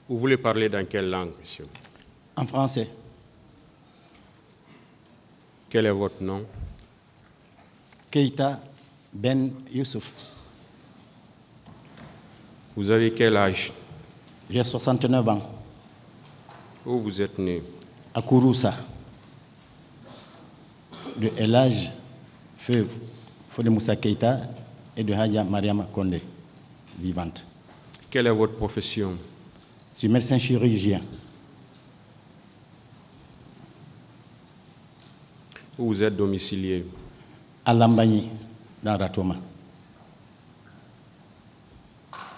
Vous voulez parler dans quelle langue, monsieur? En français. Quel est votre nom? Keïta Ben Youssouf. Vous avez quel âge? J'ai 69 ans. Où vous êtes né? À Kouroussa. De Elhadj Feu Fodé Moussa Keïta et de Hadja Mariama Kondé, vivante. Quelle est votre profession? Je suis médecin chirurgien. Où vous êtes domicilié? À Lambagny, dans Ratoma.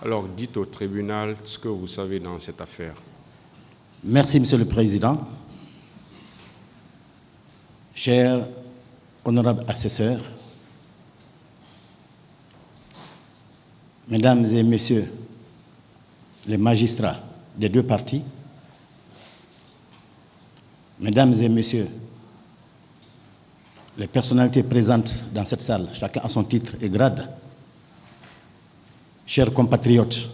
Alors, dites au tribunal ce que vous savez dans cette affaire. Merci, Monsieur le Président. Chers honorables assesseurs, Mesdames et Messieurs les magistrats des deux parties, Mesdames et Messieurs les personnalités présentes dans cette salle, chacun à son titre et grade, chers compatriotes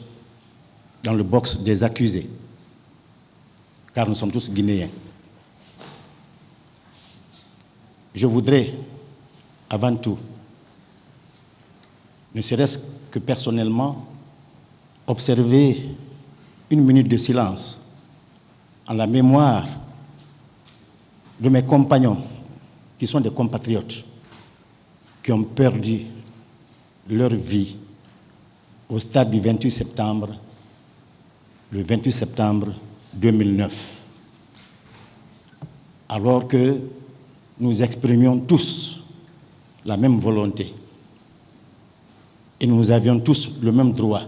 dans le box des accusés, car nous sommes tous Guinéens. Je voudrais, avant tout, ne serait-ce que personnellement, observer une minute de silence en la mémoire de mes compagnons qui sont des compatriotes qui ont perdu leur vie au stade du 28 septembre, le 28 septembre 2009, alors que nous exprimions tous la même volonté et nous avions tous le même droit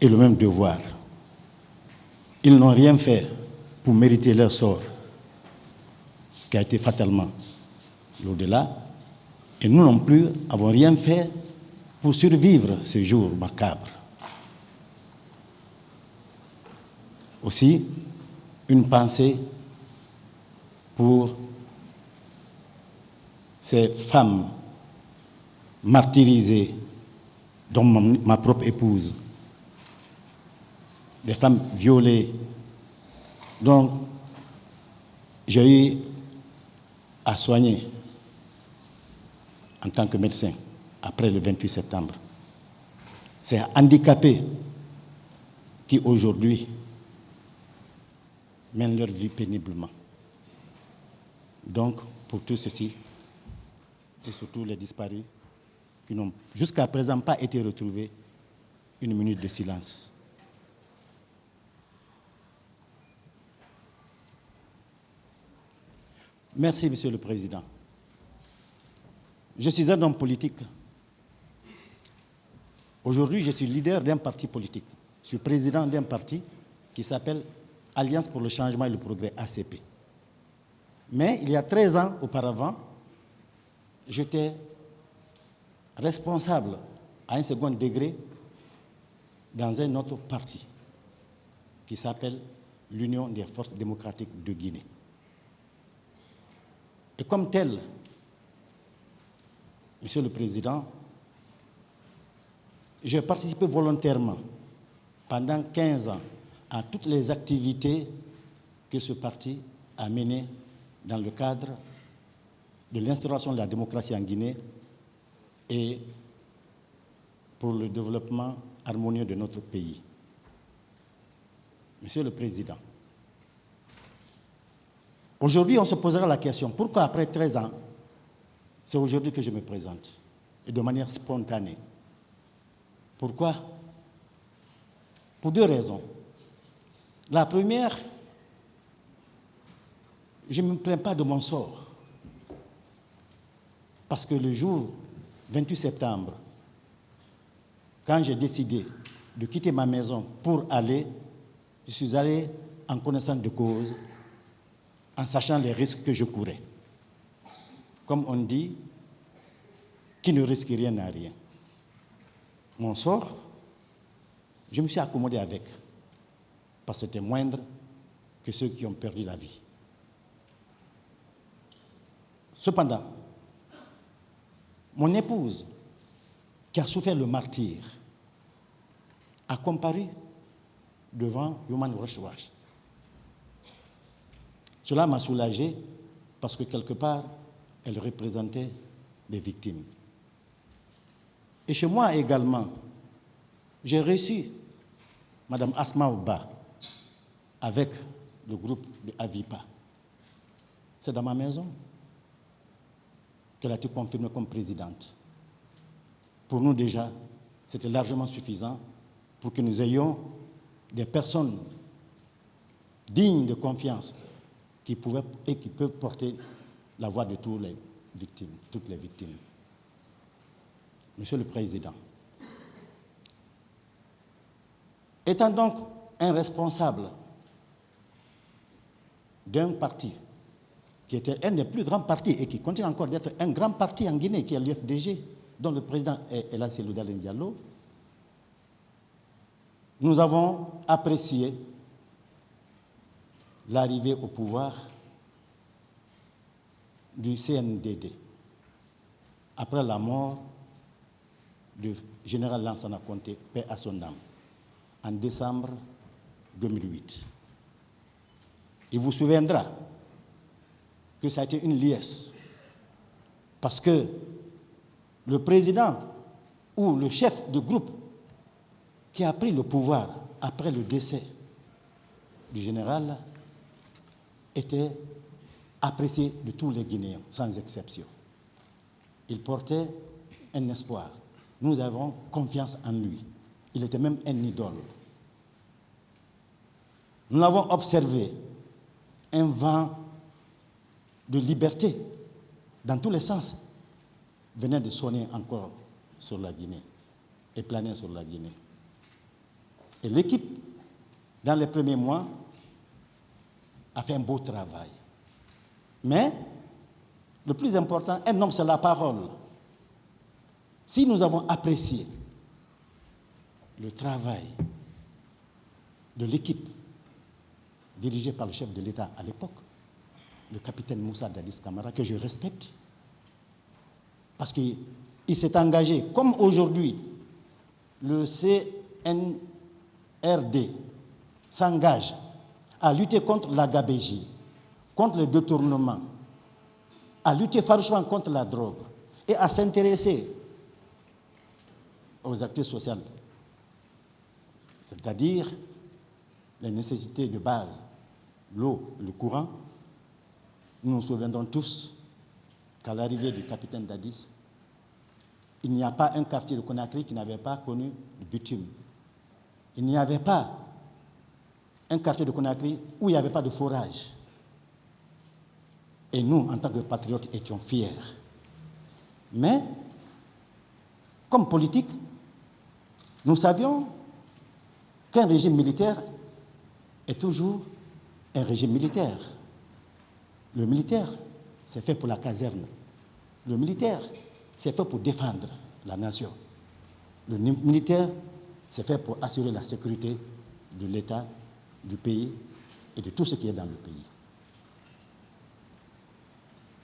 et le même devoir. Ils n'ont rien fait pour mériter leur sort, qui a été fatalement l'au-delà, et nous non plus n'avons rien fait pour survivre ce jour macabre. Aussi, une pensée pour ces femmes martyrisées, dont ma propre épouse, des femmes violées, dont j'ai eu à soigner en tant que médecin après le 28 septembre. Ces handicapés qui aujourd'hui mènent leur vie péniblement. Donc, pour tout ceci, et surtout les disparus qui n'ont jusqu'à présent pas été retrouvés, une minute de silence. Merci, Monsieur le Président. Je suis un homme politique. Aujourd'hui, je suis leader d'un parti politique. Je suis président d'un parti qui s'appelle Alliance pour le changement et le progrès, ACP. Mais il y a 13 ans auparavant, j'étais responsable à un second degré dans un autre parti qui s'appelle l'Union des forces démocratiques de Guinée. Et comme tel, Monsieur le Président, j'ai participé volontairement pendant 15 ans à toutes les activités que ce parti a menées dans le cadre de l'instauration de la démocratie en Guinée et pour le développement harmonieux de notre pays. Monsieur le Président, aujourd'hui, on se posera la question, pourquoi après 13 ans, c'est aujourd'hui que je me présente, et de manière spontanée. Pourquoi? Pour deux raisons. La première, je ne me plains pas de mon sort, parce que le jour 28 septembre, quand j'ai décidé de quitter ma maison pour aller, je suis allé en connaissance de cause, en sachant les risques que je courais. Comme on dit, qui ne risque rien n'a rien. Mon sort, je me suis accommodé avec, parce que c'était moindre que ceux qui ont perdu la vie. Cependant, mon épouse, qui a souffert le martyre, a comparu devant Human Rights Watch. Cela m'a soulagé parce que quelque part, elle représentait les victimes. Et chez moi également, j'ai reçu Mme Asma Ouba avec le groupe de Avipa. C'est dans ma maison qu'elle a été confirmée comme présidente. Pour nous déjà, c'était largement suffisant pour que nous ayons des personnes dignes de confiance qui pouvaient et qui peuvent porter la voix de toutes les victimes. Monsieur le Président, étant donc un responsable d'un parti qui était un des plus grands partis et qui continue encore d'être un grand parti en Guinée, qui est l'UFDG, dont le président est Ella Seloudal Diallo, nous avons apprécié l'arrivée au pouvoir du CNDD après la mort du général Lansana Conté, paix à son âme, en décembre 2008. Il vous souviendra que ça a été une liesse, parce que le président ou le chef de groupe qui a pris le pouvoir après le décès du général était apprécié de tous les Guinéens, sans exception. Il portait un espoir. Nous avons confiance en lui. Il était même un idole. Nous avons observé un vent de liberté dans tous les sens venait de sonner encore sur la Guinée et planer sur la Guinée. Et l'équipe, dans les premiers mois, a fait un beau travail. Mais le plus important, un homme, c'est la parole. Si nous avons apprécié le travail de l'équipe dirigée par le chef de l'État à l'époque, le capitaine Moussa Dadis Camara, que je respecte, parce qu'il s'est engagé, comme aujourd'hui, le CNRD s'engage à lutter contre la gabégie, contre le détournement, à lutter farouchement contre la drogue et à s'intéresser aux activités sociales, c'est-à-dire les nécessités de base, l'eau, le courant. Nous nous souviendrons tous qu'à l'arrivée du capitaine Dadis, il n'y a pas un quartier de Conakry qui n'avait pas connu le bitume. Il n'y avait pas un quartier de Conakry où il n'y avait pas de forage. Et nous, en tant que patriotes, étions fiers. Mais, comme politique, nous savions qu'un régime militaire est toujours un régime militaire. Le militaire, c'est fait pour la caserne. Le militaire, c'est fait pour défendre la nation. Le militaire, c'est fait pour assurer la sécurité de l'État, du pays et de tout ce qui est dans le pays.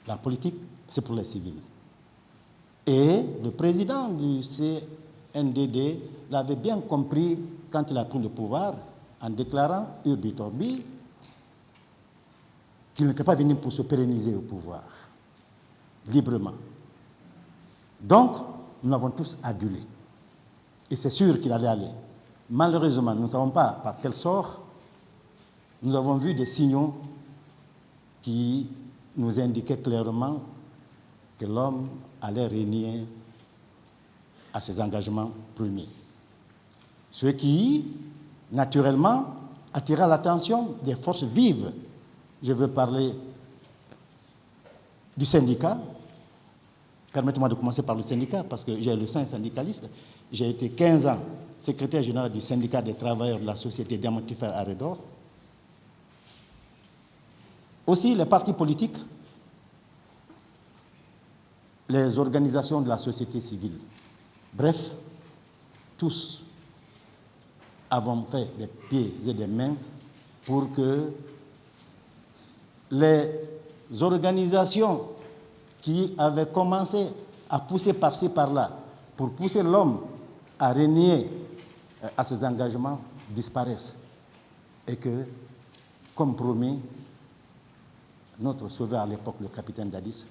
La politique, c'est pour les civils. Et le président du CNDD l'avait bien compris quand il a pris le pouvoir en déclarant Urbi Torbi qu'il n'était pas venu pour se pérenniser au pouvoir, librement. Donc, nous l'avons tous adulé. Et c'est sûr qu'il allait aller. Malheureusement, nous ne savons pas par quel sort, nous avons vu des signaux qui nous indiquaient clairement que l'homme allait renier à ses engagements premiers. Ce qui, naturellement, attira l'attention des forces vives. Je veux parler du syndicat. Permettez-moi de commencer par le syndicat, parce que j'ai le sein syndicaliste. J'ai été 15 ans secrétaire général du syndicat des travailleurs de la société Diamantifère Arédor. Aussi les partis politiques, les organisations de la société civile. Bref, tous avons fait des pieds et des mains pour que les organisations qui avaient commencé à pousser par-ci, par-là, pour pousser l'homme à renier à ses engagements, disparaissent. et que, comme promis, notre sauveur à l'époque, le capitaine Dadis,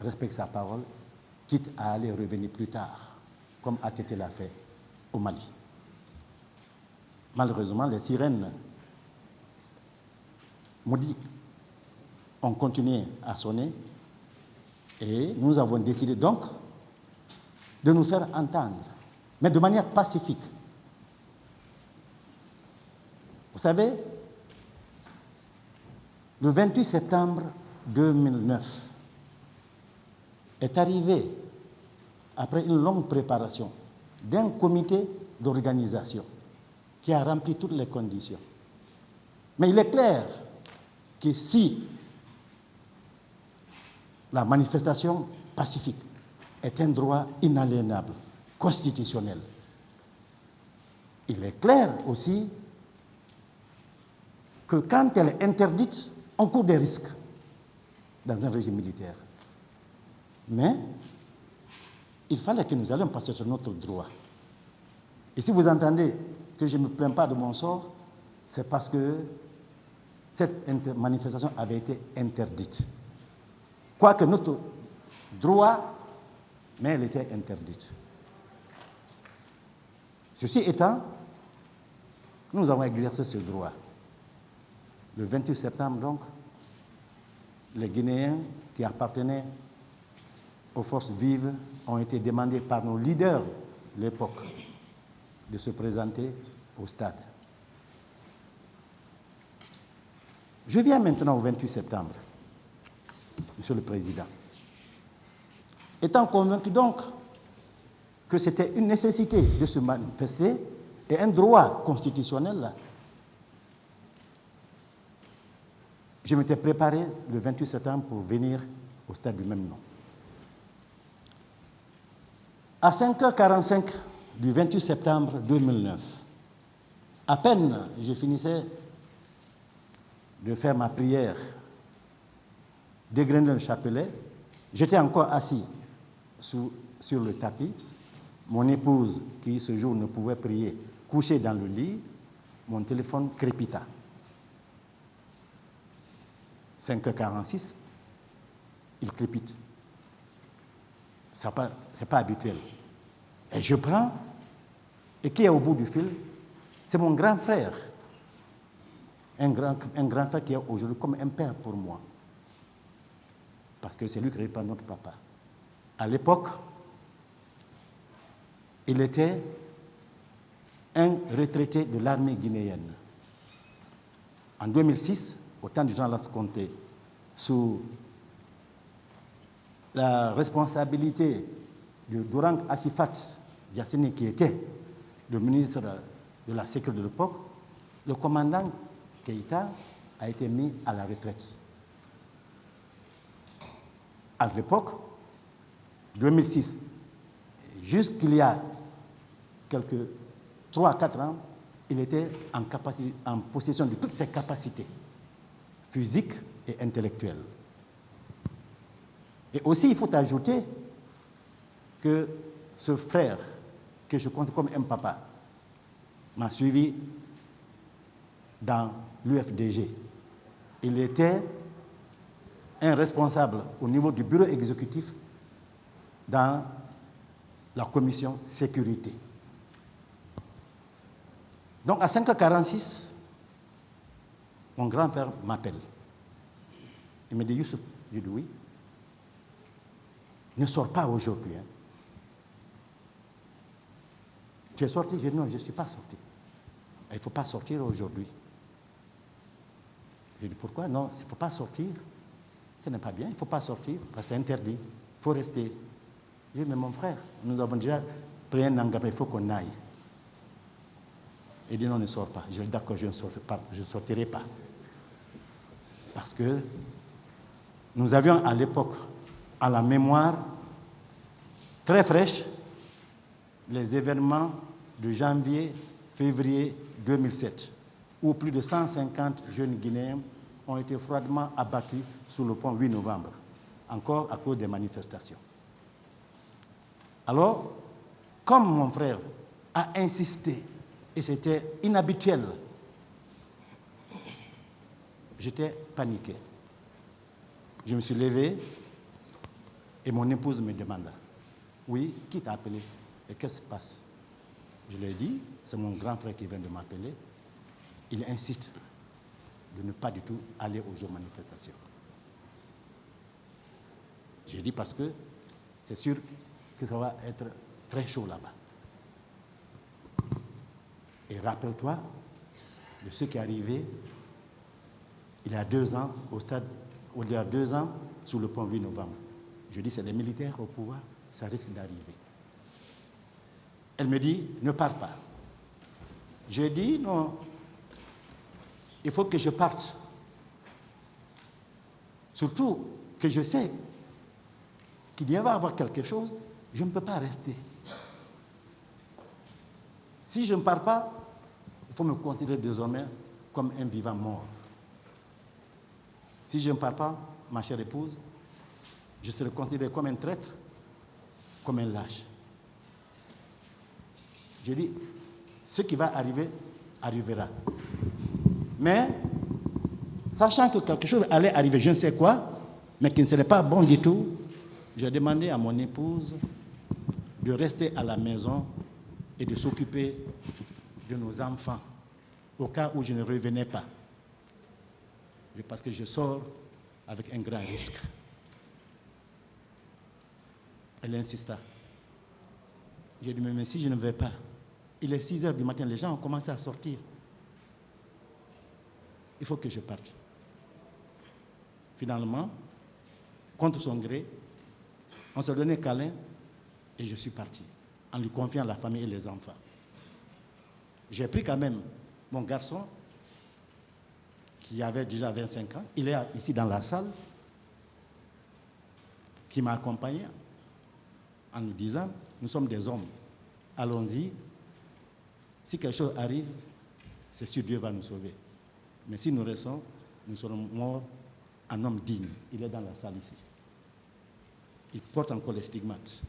respecte sa parole, quitte à aller revenir plus tard, comme ATT l'a fait au Mali. Malheureusement, les sirènes maudites ont continué à sonner et nous avons décidé donc de nous faire entendre, mais de manière pacifique. Vous savez, le 28 septembre 2009 est arrivé après une longue préparation d'un comité d'organisation qui a rempli toutes les conditions. Mais il est clair que si la manifestation pacifique est un droit inaliénable, constitutionnel, il est clair aussi que quand elle est interdite, on court des risques dans un régime militaire. Mais il fallait que nous allions passer sur notre droit. Et si vous entendez que je ne me plains pas de mon sort, c'est parce que cette manifestation avait été interdite. Quoique notre droit, mais elle était interdite. Ceci étant, nous avons exercé ce droit. Le 28 septembre, donc, les Guinéens qui appartenaient aux forces vives ont été demandés par nos leaders de l'époque de se présenter au stade. Je viens maintenant au 28 septembre, Monsieur le Président. Étant convaincu donc que c'était une nécessité de se manifester et un droit constitutionnel, je m'étais préparé le 28 septembre pour venir au stade du même nom. À 5h45 du 28 septembre 2009, à peine je finissais de faire ma prière, dégrainer le chapelet, j'étais encore assis sur le tapis. Mon épouse, qui ce jour ne pouvait prier, couchée dans le lit, mon téléphone crépita. 5h46, il crépite. Ce n'est pas habituel. Et je prends, et qui est au bout du fil? C'est mon grand frère. Un grand frère qui est aujourd'hui comme un père pour moi. Parce que c'est lui qui répond à notre papa. À l'époque, il était un retraité de l'armée guinéenne. En 2006, au temps du Jean Lasconté, sous la responsabilité de Dourang Assifat Diassini, qui était le ministre de la Sécurité de l'époque, le commandant Keïta a été mis à la retraite. À l'époque, 2006, jusqu'il y a quelques 3 à 4 ans, il était en possession de toutes ses capacités physiques et intellectuelles. Et aussi, il faut ajouter que ce frère, que je compte comme un papa, m'a suivi dans l'UFDG. Il était un responsable au niveau du bureau exécutif dans la commission sécurité. Donc à 5h46, mon grand-père m'appelle. Il me dit, Youssouf, je dis oui. Ne sors pas aujourd'hui. Hein. Tu es sorti? Je dis non, je ne suis pas sorti. Il ne faut pas sortir aujourd'hui. Je dis pourquoi? Non, il ne faut pas sortir. Ce n'est pas bien, il ne faut pas sortir, parce que c'est interdit. Il faut rester. Je dis, mais mon frère, nous avons déjà pris un engagement, il faut qu'on aille. Il dit non, ne sors pas. Je dis d'accord, je ne sortirai pas. Parce que nous avions à l'époque, à la mémoire, très fraîche, les événements de janvier, février 2007, où plus de 150 jeunes Guinéens ont été froidement abattus sous le pont 8 novembre, encore à cause des manifestations. Alors, comme mon frère a insisté, et c'était inhabituel j'étais paniqué. Je me suis levé et mon épouse me demanda, oui, qui t'a appelé et qu'est-ce qui se passe? Je lui ai dit, c'est mon grand frère qui vient de m'appeler. Il insiste de ne pas du tout aller aux jours de manifestation. J'ai dit parce que c'est sûr que ça va être très chaud là-bas. Et rappelle-toi de ce qui est arrivé il y a 2 ans, il y a 2 ans, sous le pont 8 novembre. Je dis, c'est les militaires au pouvoir, ça risque d'arriver. Elle me dit, ne pars pas. J'ai dit, non, il faut que je parte. Surtout que je sais qu'il y va avoir quelque chose, je ne peux pas rester. Si je ne pars pas, il faut me considérer désormais comme un vivant mort. Si je ne pars pas, ma chère épouse, je serai considéré comme un traître, comme un lâche. Je dis, ce qui va arriver, arrivera. Mais, sachant que quelque chose allait arriver, je ne sais quoi, mais qui ne serait pas bon du tout, j'ai demandé à mon épouse de rester à la maison et de s'occuper de nos enfants, au cas où je ne revenais pas. Parce que je sors avec un grand risque. Elle insista. J'ai dit, mais si je ne vais pas, il est 6 heures du matin, les gens ont commencé à sortir. Il faut que je parte. Finalement, contre son gré, on se donnait câlin et je suis parti, en lui confiant la famille et les enfants. J'ai pris quand même mon garçon, qui avait déjà 25 ans, il est ici dans la salle, qui m'a accompagné en nous disant, nous sommes des hommes, allons-y, si quelque chose arrive, c'est sûr Dieu va nous sauver. Mais si nous restons, nous serons morts en homme digne. Il est dans la salle ici. Il porte encore les stigmates.